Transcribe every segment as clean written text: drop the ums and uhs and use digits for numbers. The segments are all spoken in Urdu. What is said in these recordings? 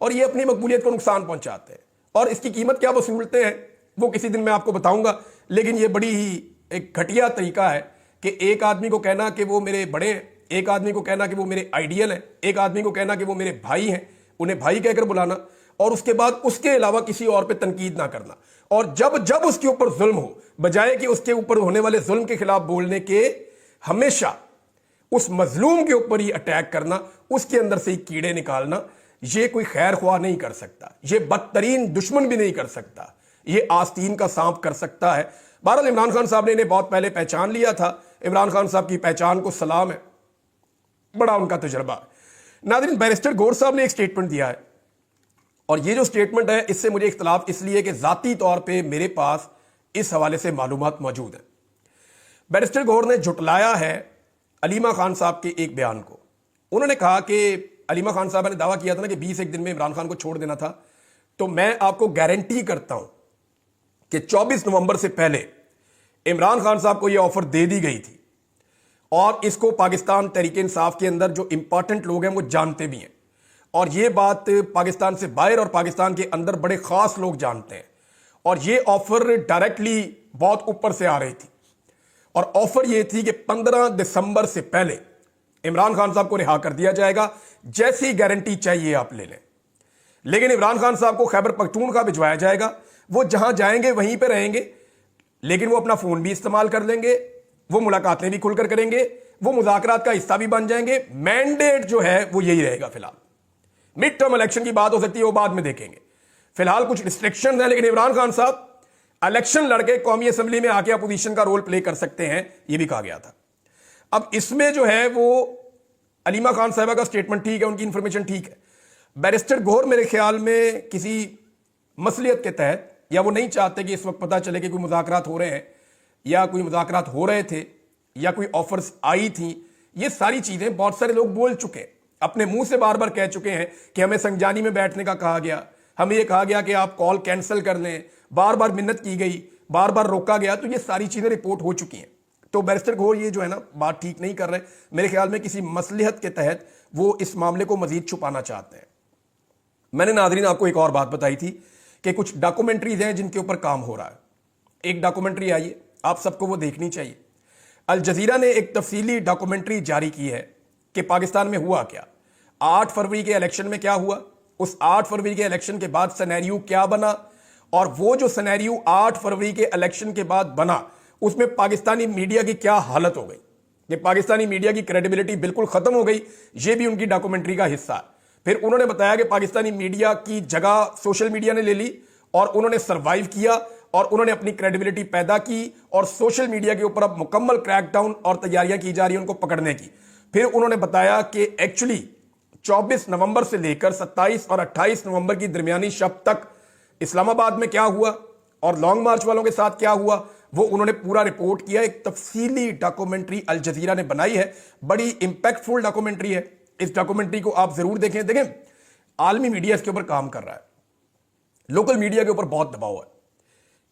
اور یہ اپنی مقبولیت کو نقصان پہنچاتے ہیں، اور اس کی قیمت کیا وصولتے ہیں وہ کسی دن میں آپ کو بتاؤں گا. لیکن یہ بڑی ہی ایک گھٹیا طریقہ ہے کہ ایک آدمی کو کہنا کہ وہ میرے بڑے ہیں، ایک آدمی کو کہنا کہ وہ میرے آئیڈیل ہیں، ایک آدمی کو کہنا کہ وہ میرے بھائی ہیں، انہیں بھائی کہہ کر بلانا، اور اس کے بعد اس کے علاوہ کسی اور پہ تنقید نہ کرنا. اور جب اس کے اوپر ظلم ہو، بجائے کہ اس کے اوپر ہونے والے ظلم کے خلاف بولنے کے، ہمیشہ اس مظلوم کے اوپر ہی اٹیک کرنا، اس کے اندر سے ہی کیڑے نکالنا، یہ کوئی خیر خواہ نہیں کر سکتا، یہ بدترین دشمن بھی نہیں کر سکتا، یہ آستین کا سانپ کر سکتا ہے. بہرحال عمران خان صاحب نے انہیں بہت پہلے پہچان لیا تھا. عمران خان صاحب کی پہچان کو سلام ہے، بڑا ان کا تجربہ ہے. ناظرین، بیرسٹر گور صاحب نے ایک سٹیٹمنٹ دیا ہے، اور یہ جو سٹیٹمنٹ ہے اس سے مجھے اختلاف اس لیے کہ ذاتی طور پہ میرے پاس اس حوالے سے معلومات موجود ہیں. بیرسٹر گور نے جھٹلایا ہے علیمہ خان صاحب کے ایک بیان کو. انہوں نے کہا کہ علیمہ خان صاحب نے دعویٰ کیا تھا نا کہ 20 ایک دن میں عمران خان کو چھوڑ دینا تھا، تو میں آپ کو گارنٹی کرتا ہوں کہ 24 نومبر سے پہلے عمران خان صاحب کو یہ آفر دے دی گئی تھی، اور اس کو پاکستان تحریک انصاف کے اندر جو امپورٹنٹ لوگ ہیں وہ جانتے بھی ہیں، اور یہ بات پاکستان سے باہر اور پاکستان کے اندر بڑے خاص لوگ جانتے ہیں. اور یہ آفر ڈائریکٹلی بہت اوپر سے آ رہی تھی، اور آفر یہ تھی کہ 15 دسمبر سے پہلے عمران خان صاحب کو رہا کر دیا جائے گا، جیسی گارنٹی چاہیے آپ لے لیں. لیکن عمران خان صاحب کو خیبر پختونخوا بھجوایا جائے گا، وہ جہاں جائیں گے وہیں پہ رہیں گے، لیکن وہ اپنا فون بھی استعمال کر لیں گے، وہ ملاقاتیں بھی کھل کر کریں گے، وہ مذاکرات کا حصہ بھی بن جائیں گے. مینڈیٹ جو ہے وہ یہی رہے گا. فی الحال مڈ ٹرم الیکشن کی بات ہو سکتی ہے، وہ بعد میں دیکھیں گے. فی الحال کچھ ریسٹرکشن ہیں، لیکن عمران خان صاحب الیکشن لڑ کے قومی اسمبلی میں آ کے اپوزیشن کا رول پلے کر سکتے ہیں، یہ بھی کہا گیا تھا. اب اس میں جو ہے وہ علیمہ خان صاحبہ کا سٹیٹمنٹ ٹھیک ہے، ان کی انفارمیشن ٹھیک ہے. بیرسٹر گور میرے خیال میں کسی مصلیت کے تحت، یا وہ نہیں چاہتے کہ اس وقت پتہ چلے کہ کوئی مذاکرات ہو رہے ہیں، یا کوئی مذاکرات ہو رہے تھے، یا کوئی آفرز آئی تھیں. یہ ساری چیزیں بہت سارے لوگ بول چکے ہیں، اپنے منہ سے بار بار کہہ چکے ہیں کہ ہمیں سنجانی میں بیٹھنے کا کہا گیا، ہمیں یہ کہا گیا کہ آپ کال کینسل کر لیں، بار بار منت کی گئی، بار بار روکا گیا. تو یہ ساری چیزیں رپورٹ ہو چکی ہیں. تو بیرسٹر گور یہ جو ہے نا بات ٹھیک نہیں کر رہے. میرے خیال میں کسی مصلحت کے تحت وہ اس معاملے کو مزید چھپانا چاہتے ہیں. میں نے ناظرین آپ کو ایک اور بات بتائی تھی کہ کچھ ڈاکومنٹریز ہیں جن کے اوپر کام ہو رہا ہے. ایک ڈاکومنٹری آئی ہے، آپ سب کو وہ دیکھنی چاہیے. الجزیرہ نے ایک تفصیلی ڈاکومنٹری جاری کی ہے کہ پاکستان میں ہوا کیا، 8 فروری کے الیکشن میں کیا ہوا، اس 8 فروری کے الیکشن کے بعد سینیریو کیا بنا، اور وہ جو سینیریو 8 فروری کے الیکشن کے بعد بنا اس میں پاکستانی میڈیا کی کیا حالت ہو گئی، کہ پاکستانی میڈیا کی کریڈیبلٹی بالکل ختم ہو گئی. یہ بھی ان کی ڈاکومنٹری کا حصہ ہے. پھر انہوں نے بتایا کہ پاکستانی میڈیا کی جگہ سوشل میڈیا نے لے لی، اور انہوں نے سروائیو کیا، اور انہوں نے اپنی کریڈیبلٹی پیدا کی، اور سوشل میڈیا کے اوپر اب مکمل کریک ڈاؤن اور تیاریاں کی جا رہی ہیں ان کو پکڑنے کی. پھر انہوں نے بتایا کہ ایکچولی 24 نومبر سے لے کر 27 اور 28 نومبر کی درمیانی شب تک اسلام آباد میں کیا ہوا اور لانگ مارچ والوں کے ساتھ کیا ہوا، وہ انہوں نے پورا رپورٹ کیا. ایک تفصیلی ڈاکومنٹری الجزیرہ نے بنائی ہے، بڑی امپیکٹ فل ڈاکومنٹری ہے. اس ڈاکومنٹری کو آپ ضرور دیکھیں. دیکھیں عالمی میڈیا اس کے اوپر کام کر رہا ہے، لوکل میڈیا کے اوپر بہت دباؤ ہے.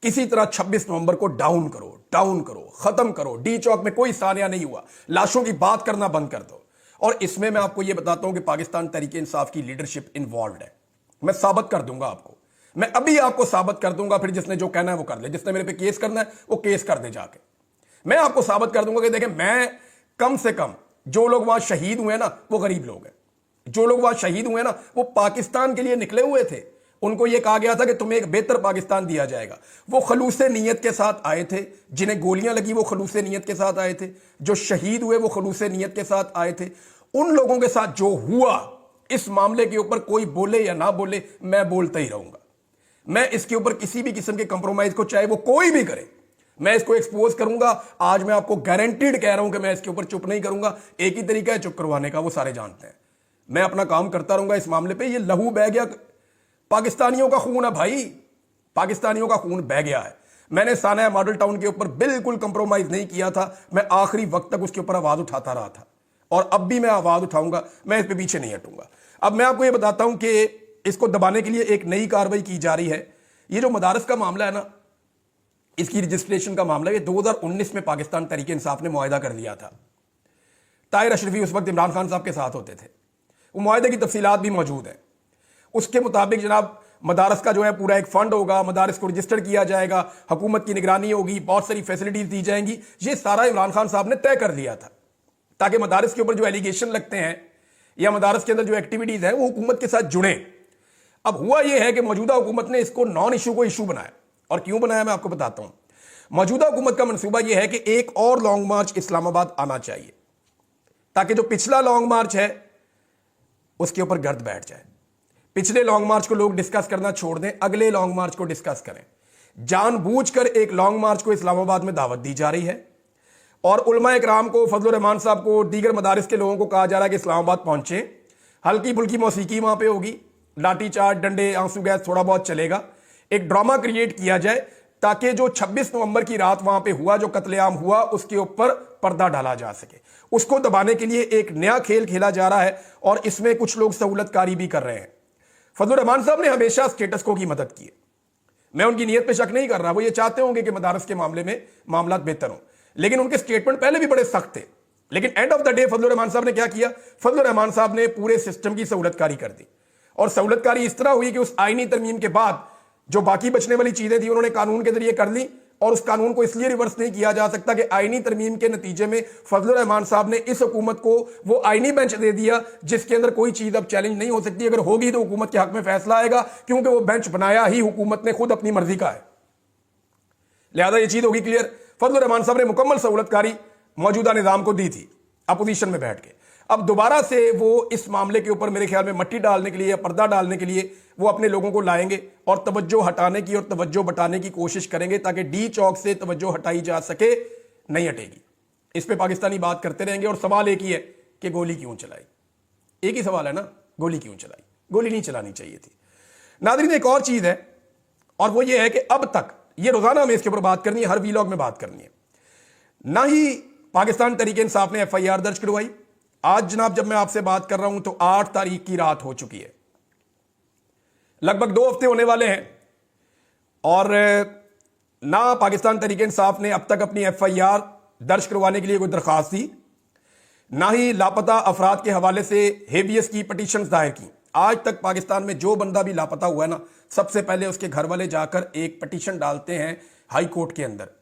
کسی طرح 26 نومبر کو ڈاؤن کرو، ختم کرو. ڈی چوک میں کوئی سانیہ نہیں ہوا، لاشوں کی بات کرنا بند کر دو. اور اس میں آپ کو یہ بتاتا ہوں کہ پاکستان تحریک انصاف کی لیڈرشپ انوالوڈ ہے. میں ثابت کر دوں گا آپ کو، میں ابھی آپ کو ثابت کر دوں گا. پھر جس نے جو کہنا ہے وہ کر لے، جس نے میرے پہ کیس کرنا ہے وہ کیس کر دے جا کے. میں آپ کو ثابت کر دوں گا کہ دیکھیں، میں کم سے کم جو لوگ وہاں شہید ہوئے نا وہ غریب لوگ ہیں. جو لوگ وہاں شہید ہوئے نا وہ پاکستان کے لیے نکلے ہوئے تھے. ان کو یہ کہا گیا تھا کہ تمہیں ایک بہتر پاکستان دیا جائے گا. وہ خلوص نیت کے ساتھ آئے تھے، جنہیں گولیاں لگی وہ خلوص نیت کے ساتھ آئے تھے، جو شہید ہوئے وہ خلوص نیت کے ساتھ آئے تھے. ان لوگوں کے ساتھ جو ہوا، اس معاملے کے اوپر کوئی بولے یا نہ بولے، میں بولتا ہی رہوں گا. میں اس کے اوپر کسی بھی قسم کے کمپرومائز کو، چاہے وہ کوئی بھی کرے، میں اس کو ایکسپوز کروں گا. آج میں آپ کو گارنٹیڈ کہہ رہا ہوں کہ میں اس کے اوپر چپ نہیں کروں گا. ایک ہی طریقہ ہے چپ کروانے کا، وہ سارے جانتے ہیں. میں اپنا کام کرتا رہوں گا اس معاملے پہ. یہ لہو بہ گیا، پاکستانیوں کا خون ہے بھائی، پاکستانیوں کا خون بہ گیا ہے. میں نے سانحہ ماڈل ٹاؤن کے اوپر بالکل کمپرومائز نہیں کیا تھا. میں آخری وقت تک اس کے اوپر آواز اٹھاتا رہا تھا، اور اب بھی میں آواز اٹھاؤں گا. میں اس پہ پیچھے نہیں ہٹوں گا. اب میں آپ کو یہ بتاتا ہوں کہ اس کو دبانے کے لیے ایک نئی کارروائی کی جا رہی ہے. یہ جو مدارس کا معاملہ ہے نا، اس کی رجسٹریشن کا معاملہ، یہ 2019 میں پاکستان تحریک انصاف نے معاہدہ کر لیا تھا. طاہر اشرفی اس وقت عمران خان صاحب کے ساتھ ہوتے تھے. وہ معاہدے کی تفصیلات بھی موجود ہیں. اس کے مطابق جناب مدارس کا جو ہے پورا ایک فنڈ ہوگا, مدارس کو رجسٹر کیا جائے گا, حکومت کی نگرانی ہوگی, بہت ساری فیسلٹیز دی جائیں گی. یہ سارا عمران خان صاحب نے طے کر لیا تھا تاکہ مدارس کے اوپر جو ایلیگیشن لگتے ہیں یا مدارس کے اندر جو ایکٹیویٹیز ہیں وہ حکومت کے ساتھ جڑیں. اب ہوا یہ ہے کہ موجودہ حکومت نے اس کو نان ایشو کو ایشو بنایا. اور کیوں بنایا میں آپ کو بتاتا ہوں. موجودہ حکومت کا منصوبہ یہ ہے کہ ایک اور لانگ مارچ اسلام آباد آنا چاہیے تاکہ جو پچھلا لانگ مارچ ہے اس کے اوپر گرد بیٹھ جائے. پچھلے لانگ مارچ کو لوگ ڈسکس کرنا چھوڑ دیں, اگلے لانگ مارچ کو ڈسکس کریں. جان بوجھ کر ایک لانگ مارچ کو اسلام آباد میں دعوت دی جا رہی ہے اور علماء اکرام کو, فضل الرحمان صاحب کو, دیگر مدارس کے لوگوں کو کہا جا رہا ہے کہ اسلام آباد پہنچیں. ہلکی پھلکی موسیقی وہاں پہ ہوگی, لاٹھی چارج, ڈنڈے, آنسو گیس تھوڑا بہت چلے گا. ایک ڈرامہ کریٹ کیا جائے تاکہ جو 26 نومبر کی رات وہاں پہ ہوا, جو قتل عام ہوا, اس کے اوپر پردہ ڈالا جا سکے. اس کو دبانے کے لیے ایک نیا کھیل کھیلا جا رہا ہے اور اس میں کچھ لوگ سہولت کاری بھی کر رہے ہیں. فضل الرحمان صاحب نے ہمیشہ اسٹیٹس کو کی مدد کی ہے, میں ان کی نیت پہ شک نہیں کر رہا. وہ یہ چاہتے ہوں گے کہ مدارس کے معاملے میں معاملات بہتر ہوں, لیکن ان کے سٹیٹمنٹ پہلے بھی بڑے سخت تھے. لیکن اینڈ آف دا ڈے فضل الرحمان صاحب نے کیا کیا؟ فضل الرحمان صاحب نے پورے سسٹم کی سہولت کاری کر دی. اور سہولت کاری اس طرح ہوئی کہ اس آئینی ترمیم کے بعد جو باقی بچنے والی چیزیں تھیں انہوں نے قانون کے ذریعے کر لی. اور اس قانون کو اس لیے ریورس نہیں کیا جا سکتا کہ آئینی ترمیم کے نتیجے میں فضل الرحمان صاحب نے اس حکومت کو وہ آئینی بینچ دے دیا جس کے اندر کوئی چیز اب چیلنج نہیں ہو سکتی. اگر ہوگی تو حکومت کے حق میں فیصلہ آئے گا, کیونکہ وہ بینچ بنایا ہی حکومت نے خود اپنی مرضی کا ہے. لہذا یہ چیز ہوگی کلیئر. فضل الرحمان صاحب نے مکمل سہولت کاری موجودہ نظام کو دی تھی اپوزیشن میں بیٹھ کے. اب دوبارہ سے وہ اس معاملے کے اوپر میرے خیال میں مٹی ڈالنے کے لیے, پردہ ڈالنے کے لیے وہ اپنے لوگوں کو لائیں گے اور توجہ ہٹانے کی اور توجہ بٹانے کی کوشش کریں گے تاکہ ڈی چوک سے توجہ ہٹائی جا سکے. نہیں ہٹے گی. اس پہ پاکستانی بات کرتے رہیں گے. اور سوال ایک ہی ہے کہ گولی کیوں چلائی. ایک ہی سوال ہے نا, گولی کیوں چلائی؟ گولی نہیں چلانی چاہیے تھی. ناظرین ایک اور چیز ہے اور وہ یہ ہے کہ اب تک یہ روزانہ ہمیں اس کے اوپر بات کرنی ہے, ہر ویلاگ میں بات کرنی ہے. نہ ہی پاکستان تحریک انصاف نے FIR درج کروائی. آج جناب جب میں آپ سے بات کر رہا ہوں تو 8 تاریخ کی رات ہو چکی ہے, لگ بھگ 2 ہفتے ہونے والے ہیں. اور نہ پاکستان تحریک انصاف نے اب تک اپنی FIR درج کروانے کے لیے کوئی درخواست دی, نہ ہی لاپتہ افراد کے حوالے سے ہیبیس کی پٹیشنز دائر کی. آج تک پاکستان میں جو بندہ بھی لاپتہ ہوا ہے نا, سب سے پہلے اس کے گھر والے جا کر ایک پٹیشن ڈالتے ہیں ہائی کورٹ کے اندر.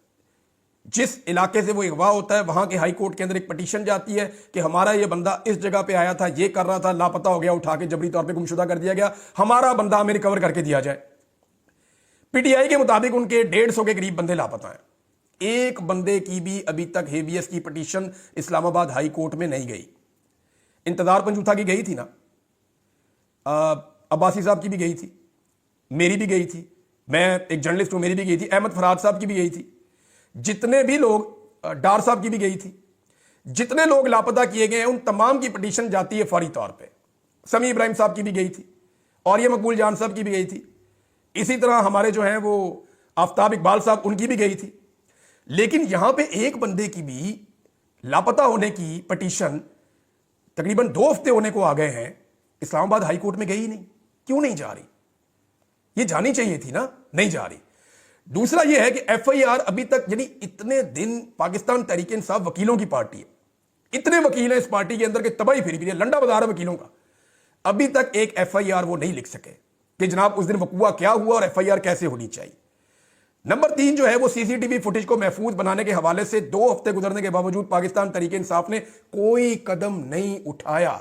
جس علاقے سے وہ اغوا ہوتا ہے وہاں کے ہائی کورٹ کے اندر ایک پٹیشن جاتی ہے کہ ہمارا یہ بندہ اس جگہ پہ آیا تھا, یہ کر رہا تھا, لاپتہ ہو گیا, اٹھا کے جبری طور پہ گمشدہ کر دیا گیا, ہمارا بندہ ہمیں ریکور کر کے دیا جائے. PTI کے مطابق ان کے 150 کے قریب بندے لاپتہ ہیں. ایک بندے کی بھی ابھی تک ہیبیس کی پٹیشن اسلام آباد ہائی کورٹ میں نہیں گئی. انتظار پنجوتھا کی گئی تھی نا, عباسی صاحب کی بھی گئی تھی, میری بھی گئی تھی, میں ایک جرنلسٹ ہوں, میری بھی گئی تھی, احمد فراد صاحب کی بھی گئی تھی, جتنے بھی لوگ, ڈار صاحب کی بھی گئی تھی, جتنے لوگ لاپتہ کیے گئے ہیں ان تمام کی پٹیشن جاتی ہے فوری طور پہ. سمیع ابراہیم صاحب کی بھی گئی تھی اور یہ مقبول جان صاحب کی بھی گئی تھی. اسی طرح ہمارے جو ہیں وہ آفتاب اقبال صاحب, ان کی بھی گئی تھی. لیکن یہاں پہ ایک بندے کی بھی لاپتہ ہونے کی پٹیشن تقریباً 2 ہفتے ہونے کو آ گئے ہیں, اسلام آباد ہائی کورٹ میں گئی نہیں. کیوں نہیں جا رہی؟ یہ جانی چاہیے تھی نا, نہیں جا رہی. دوسرا یہ ہے کہ FIR ابھی تک, یعنی اتنے دن پاکستان تحریک انصاف وکیلوں کی پارٹی ہے, اتنے وکیل ہیں اس پارٹی کے اندر کہ تباہی پھری پھری ہے, لنڈا بازار ہے وکیلوں کا. ابھی تک ایک FIR وہ نہیں لکھ سکے کہ جناب اس دن وقوع کیا ہوا اور FIR کیسے ہونی چاہیے. نمبر 3 جو ہے وہ CCTV فوٹیج کو محفوظ بنانے کے حوالے سے 2 ہفتے گزرنے کے باوجود پاکستان تحریک انصاف نے کوئی قدم نہیں اٹھایا,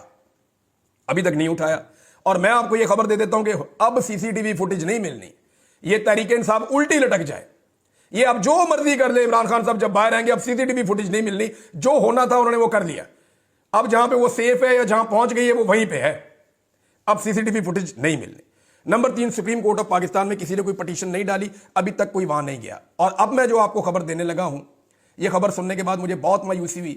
ابھی تک نہیں اٹھایا. اور میں آپ کو یہ خبر دے دیتا ہوں کہ اب CCTV فوٹیج نہیں ملنی. یہ تحریک انصاف الٹی لٹک جائے, یہ اب جو مرضی کر لے عمران خان صاحب جب باہر آئیں گے, اب CCTV فوٹیج نہیں ملنی. جو ہونا تھا انہوں نے وہ کر لیا. اب جہاں پہ وہ سیف ہے یا جہاں پہنچ گئی ہے وہ وہیں پہ ہے, اب CCTV فوٹیج نہیں ملنی. Number 3 supreme court of Pakistan میں کسی نے کوئی پٹیشن نہیں ڈالی, ابھی تک کوئی وہاں نہیں گیا. اور اب میں جو آپ کو خبر دینے لگا ہوں, یہ خبر سننے کے بعد مجھے بہت مایوسی ہوئی,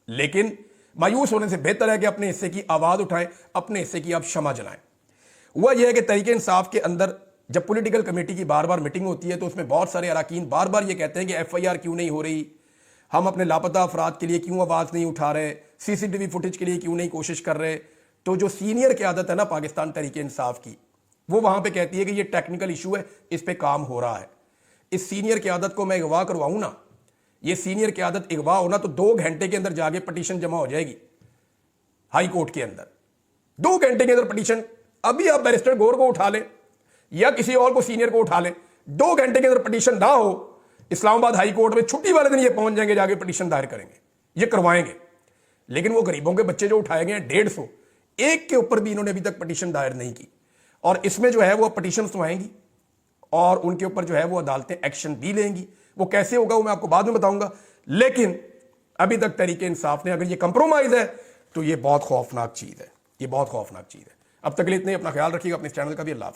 لیکن مایوس ہونے سے بہتر ہے کہ اپنے حصے کی آواز اٹھائیں, اپنے حصے کی آپ شمع جلائیں. وہ یہ ہے کہ تحریک انصاف کے اندر جب پولیٹیکل کمیٹی کی بار بار میٹنگ ہوتی ہے تو اس میں بہت سارے اراکین بار بار یہ کہتے ہیں کہ FIR کیوں نہیں ہو رہی, ہم اپنے لاپتہ افراد کے لیے کیوں آواز نہیں اٹھا رہے, CCTV فوٹیج کے لیے کیوں نہیں کوشش کر رہے. تو جو سینئر قیادت ہے نا پاکستان تحریک انصاف کی, وہ وہاں پہ کہتی ہے کہ یہ ٹیکنیکل ایشو ہے, اس پہ کام ہو رہا ہے. اس سینئر قیادت کو میں اغوا کرواؤں نا, یہ سینئر قیادت اغوا ہونا تو 2 گھنٹے کے اندر جا کے پٹیشن جمع ہو جائے گی ہائی کورٹ کے اندر. 2 گھنٹے کے اندر پٹیشن ابھی آپ بیرسٹر گور کو اٹھا لیں یا کسی اور کو سینئر کو اٹھا لیں, 2 گھنٹے کے اندر پٹیشن نہ ہو, اسلام آباد ہائی کورٹ میں چھٹی والے دن یہ پہنچ جائیں گے, جا کے پٹیشن دائر کریں گے, یہ کروائیں گے. لیکن وہ غریبوں کے بچے جو اٹھائے گئے ہیں 150, ایک کے اوپر بھی انہوں نے ابھی تک پٹیشن دائر نہیں کی. اور اس میں جو ہے وہ پٹیشن تو آئیں گی اور ان کے اوپر جو ہے وہ عدالتیں ایکشن بھی لیں گی. وہ کیسے ہوگا وہ میں آپ کو بعد میں بتاؤں گا. لیکن ابھی تک تحریک انصاف نے, اگر یہ کمپرومائز ہے تو یہ بہت خوفناک چیز ہے, یہ بہت خوفناک چیز ہے. اب تک کے لیے اتنے, اپنا خیال رکھیے گا, اپنے چینل کا بھی. اللہ حافظ.